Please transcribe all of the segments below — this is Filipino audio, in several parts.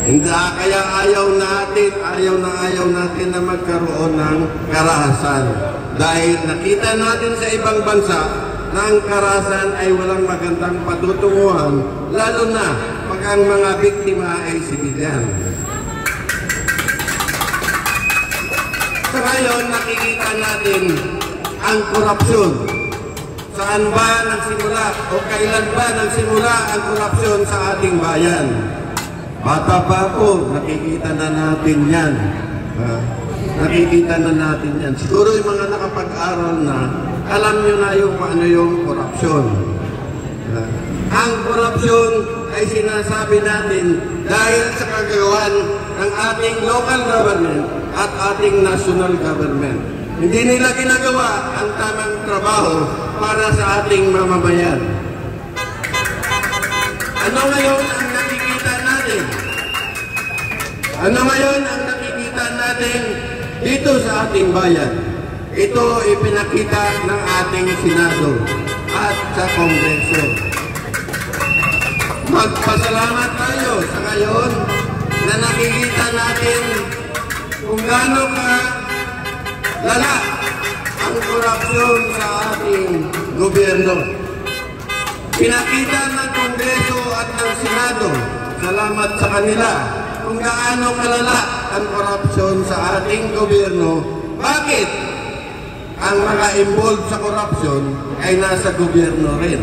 Hindi, kaya ayaw natin na magkaroon ng karahasan. Dahil nakita natin sa ibang bansa na ang karahasan ay walang magandang patutunguhan, lalo na pag ang mga biktima ay sibilyan. Sa ngayon, nakikita natin ang korupsyon. Saan ba nagsimula o kailan ba nagsimula ang korupsyon sa ating bayan? Bata pa ako, nakikita na natin yan. Nakikita na natin yan. Siguro yung mga nakapag-aral na, alam nyo na yung paano yung korupsyon. Ang korupsyon ay sinasabi natin dahil sa kagagawan ng ating local government at ating national government. Hindi nila ginagawa ang tamang trabaho para sa ating mamamayan. Ano ngayon ang nakikita natin? Ano ngayon ang nakikita natin dito sa ating bayan? Ito ipinakita ng ating Senado at sa Kongreso. Magpasalamat tayo sa ngayon na nakikita natin kung gaano ka lala ang korupsyon sa ating gobyerno. Pinakita ng Kongreso at ng Senado, salamat sa kanila, kung gaano kalala ang korupsyon sa ating gobyerno. Bakit? Ang mga involved sa korupsyon ay nasa gobyerno rin.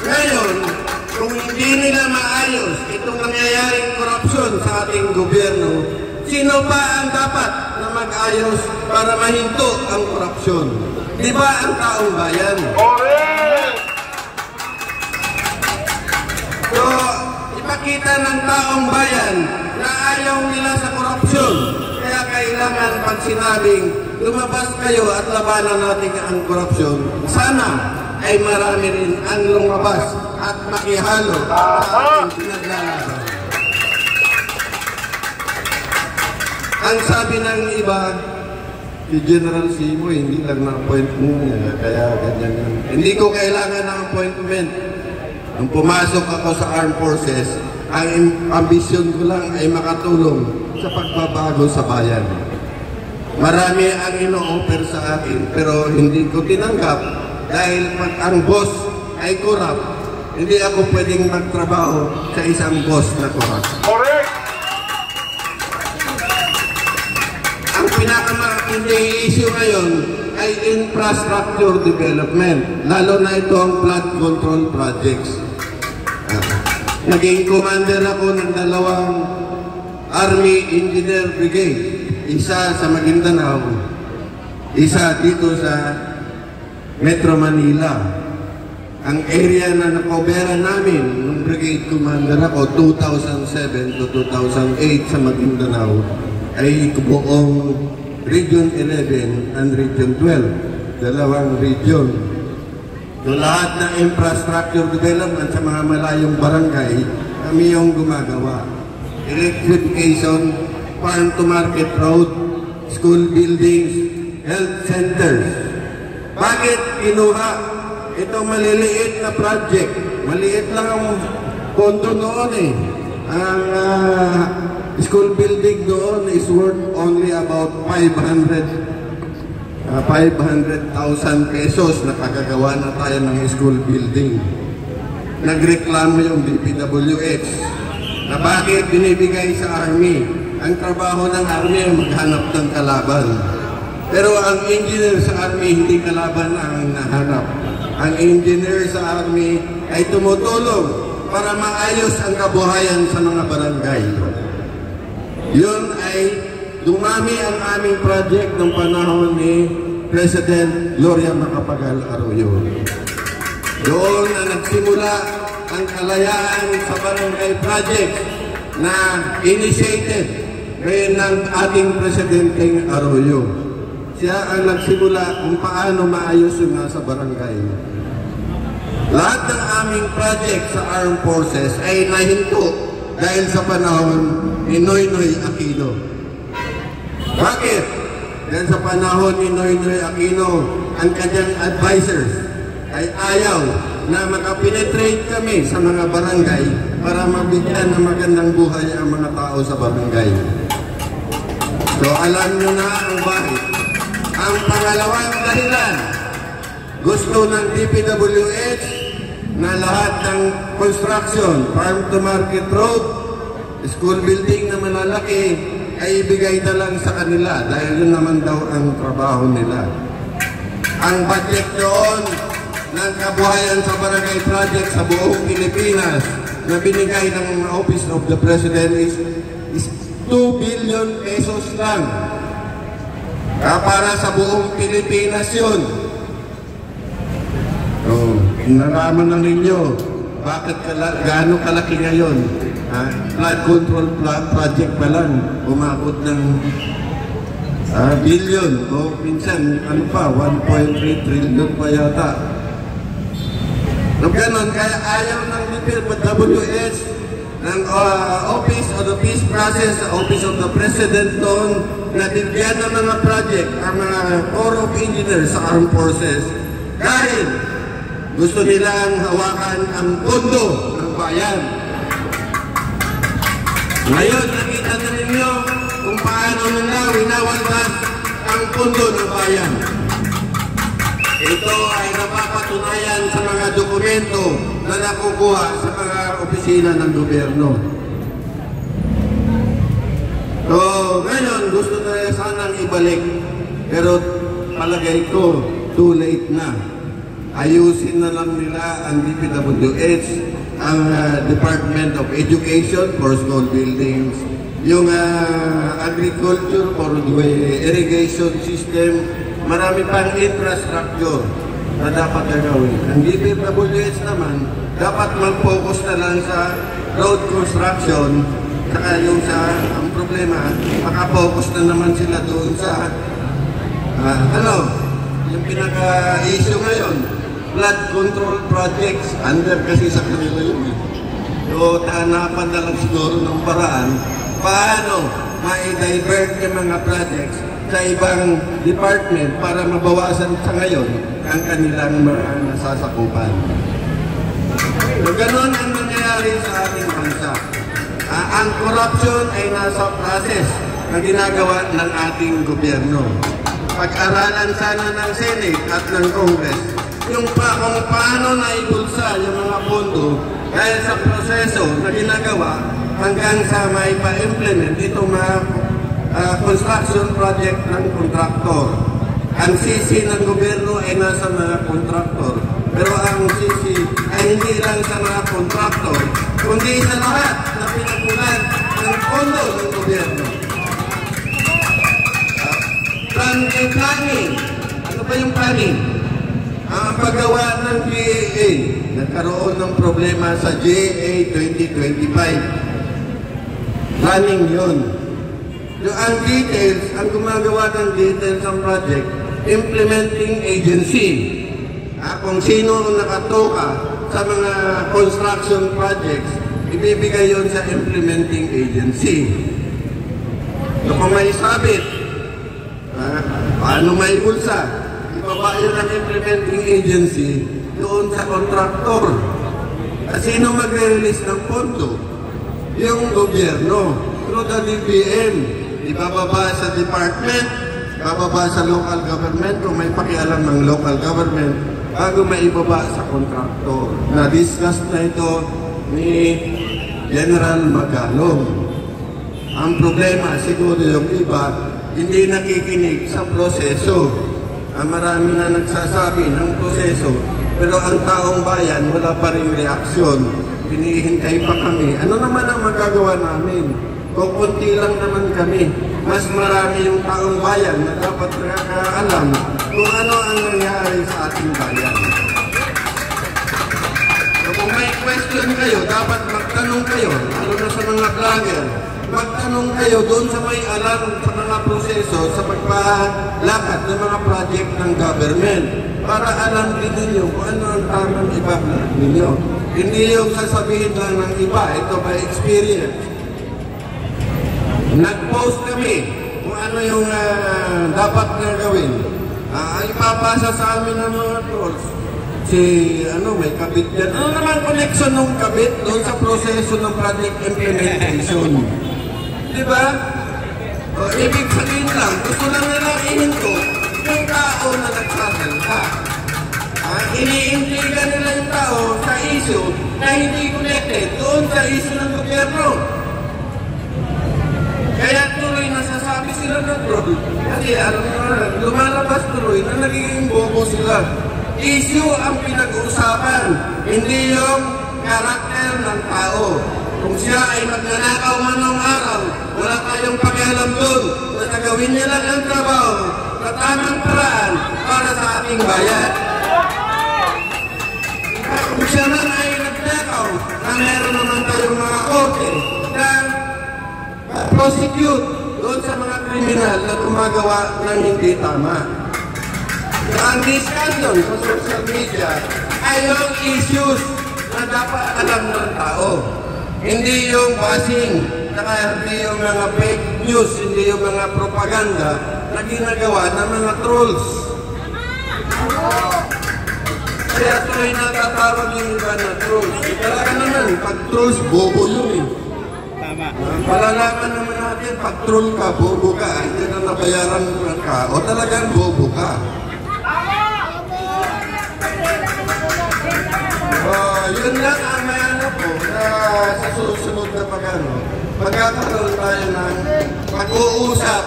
Ngayon, kung hindi nila maayos itong nangyayaring korupsyon sa ating gobyerno, sino pa ang dapat na mag-ayos para mahinto ang korupsyon? Di ba ang taong bayan? So, ipakita ng taong bayan na ayaw nila sa korupsyon. Kaya kailangan pag sinabing lumabas kayo at labanan natin ang korupsyon, sana ay marami rin ang lumabas at makihalo sa ating pinaglalaban. Ang sabi ng iba, si General Simo, hindi lang na-appoint mo niya, kaya ganyan yan. Hindi ko kailangan ng appointment. Nung pumasok ako sa Armed Forces, ang ambisyon ko lang ay makatulong sa pagbabago sa bayan. Marami ang ino-offer sa akin, pero hindi ko tinanggap dahil pag ang boss ay corrupt, hindi ako pwedeng magtrabaho sa isang boss na corrupt. Correct! Ang pinakamatinding issue ngayon ay infrastructure development, lalo na ito ang flood control projects. Naging commander ako ng 2 Army Engineer Brigade, isa sa Maguindanao, isa dito sa Metro Manila. Ang area na nakobera namin nung brigade commander ako 2007 to 2008 sa Maguindanao ay buong Region 11 and Region 12, 2 region. So, lahat ng infrastructure development sa mga malayong barangay, kami yung gumagawa. Electrification, farm to market road, school buildings, health centers. Bakit kinuha itong maliliit na project? Maliit lang ang pondo noon eh. Ang school building doon is worth only about 500,000 pesos na kagagawa na tayo ng school building. Nagreklamo yung DPWH na bakit binibigay sa Army. Ang trabaho ng Army ay maghanap ng kalaban. Pero ang engineer sa Army, hindi kalaban ang nahanap. Ang engineer sa Army ay tumutulong para maayos ang kabuhayan sa mga barangay. Yun ay dumami ang aming project ng panahon ni President Gloria Macapagal Arroyo. Doon na nagsimula ang kalayaan sa barangay project na initiated ngayon ng ating Presidenteng Arroyo. Siya ang nagsimula kung paano maayos yung nasa barangay. Lahat ng aming project sa Armed Forces ay nahinto dahil sa panahon ni Noynoy Aquino. Bakit? Dahil sa panahon ni Noynoy Aquino, ang kanyang advisors ay ayaw na makapenetrate kami sa mga barangay para mabigyan ng magandang buhay ang mga tao sa barangay. So alam nyo na ang bakit. Ang pangalawang dahilan, gusto ng DPWH na lahat ng construction, farm to market road, school building na malalaki, ay ibigay na lang sa kanila dahil yun naman daw ang trabaho nila. Ang budget doon ng kabuhayan sa barangay project sa buong Pilipinas na binigay ng Office of the President is 2 billion pesos lang. Para sa buong Pilipinas yun. Naraman na ninyo bakit gaano kalaki ngayon. Flood control project pa lang umabot ng billion o minsan ano pa 1.3 trillion pa yata. No, ganon, kaya ayaw ng DPWH ng Office of the Peace Process, Office of the President doon na bigyan ng mga project ang mga Corps of Engineers sa Armed Forces dahil gusto nilang hawakan ang pondo ng bayan. Ngayon, nakita na ninyo kung paano nila winawaldas ang pondo ng bayan. Ito ay napapatunayan sa mga dokumento na nakukuha sa mga opisina ng gobyerno. So, ngayon, gusto na sanang ibalik. Pero palagay ko, too late na. Ayusin na lang nila ang DPWH, ang Department of Education for school buildings, yung agriculture for the irrigation system, marami pang infrastructure na dapat gagawin. Ang DPWH naman, dapat mag-focus na lang sa road construction, saka yung ang problema, makapokus na naman sila doon sa, yung pinaka-issue ngayon, flood control projects, under kasi sa kanila yun. So, tanapan na lang siguro ng paraan, paano ma-divert yung mga projects sa ibang department para mabawasan sa ngayon ang kanilang mga nasasakupan. So, ganun ang nangyayari sa ating bansa. Ang corruption ay nasa process na ginagawa ng ating gobyerno. Pag-aralan sana ng Senate at ng Congress yung kung paano naibulsa yung mga pondo dahil sa proseso na ginagawa hanggang sa may pa-implement itong mga construction project ng kontraktor. Ang sisi ng gobyerno ay nasa mga kontraktor. Pero ang sisi ay hindi lang sa mga kontraktor, kundi sa lahat na pinagulan ng pondo ng gobyerno. Planning. Ano ba yung planning? Ang paggawa ng GAA, nagkaroon ng problema sa GAA 2025. Planning yun. Ang details, ang gumagawa ng details ng project, implementing agency. Kung sino ang nakatoka sa mga construction projects, ibibigay yun sa implementing agency. So, kung may sabit, paano may bulsa? Ibaba yun ang implementing agency doon sa kontraktor. Sino magre-release ng pondo? Yung gobyerno. Through the DBM. Ibababa sa department, ibababa sa local government kung may pakialam ng local government bago maibaba sa kontraktor. Na-discuss na ito ni General Magalong. Ang problema, siguro yung iba, hindi nakikinig sa proseso. Marami na nagsasabi ng proseso, pero ang taong bayan wala pa rin reaksyon. Hinihintay pa kami. Ano naman ang magagawa namin? Kung kunti lang naman kami, mas marami yung taong bayan na dapat nakakaalam kung ano ang nangyari sa ating bayan. So, kung may question kayo, dapat magtanong kayo, lalo na sa mga vlogger, magtanong kayo doon sa may alam sa mga proseso sa pagpalakad ng mga project ng government para alam din ninyo kung ano ang tamang i-background ninyo. Hindi yung sasabihin lang ng iba, ito by experience. Nag-post kami kung ano yung dapat na gawin. Ang ipapasa sa amin ng mga trolls, may kabit yan. Ano naman connection ng kabit doon sa proseso ng project implementation? Di ba? Ibig sabihin lang, gusto lang nila ihinto yung tao na nagsasalita. Iniintriga nila yung tao sa issue na hindi connected doon sa issue ng gobyerno. Kaya tuloy nasasabi sila ng troll. Kasi alam mo na, lumalabas tuloy na nagiging bobo sila. Issue ang pinag-uusapan, hindi yung karakter ng tao. Kung siya ay magnanakaw man ng araw, wala tayong pakialam doon. Basta gawin niya lang ang trabaho sa tamang paraan para sa ating bayan. Kung siya man ay nagnakaw, na meron naman tayong mga korte na prosecute doon sa mga kriminal na gumagawa ng hindi tama. Ang discussion sa social media ay yung issues na dapat alam ng tao. Hindi yung bashing, hindi yung mga fake news, hindi yung mga propaganda na ginagawa ng mga trolls. Kaya tuloy natatawag yung iba na trolls. Talaga naman, pag trolls, bobo yun eh. Tama. Palalaman naman natin, pag troll ka, bobo ka, hindi na nabayaran ka, o talagang bobo ka. Yun lang ang may po na sa susunod na magkakaroon tayo ng pag-uusap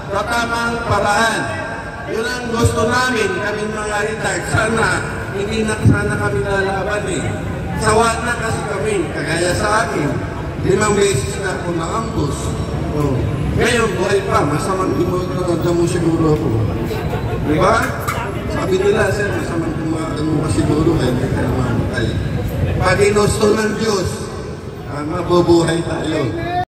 sa tamang paraan. Yun ang gusto namin, kaming mga retired. Sana, hindi na sana kami lalaban eh. Sawa na kasi kami, kagaya sa akin. 5 beses na ako na-ambush. Ngayon, buhay pa, masamang dumagdamo siguro ako. Diba? Sabi nila, sir, masamang dumagdamo ka siguro, kaya hindi ka naman mamatay. Pag inusto ng Diyos, mabubuhay tayo.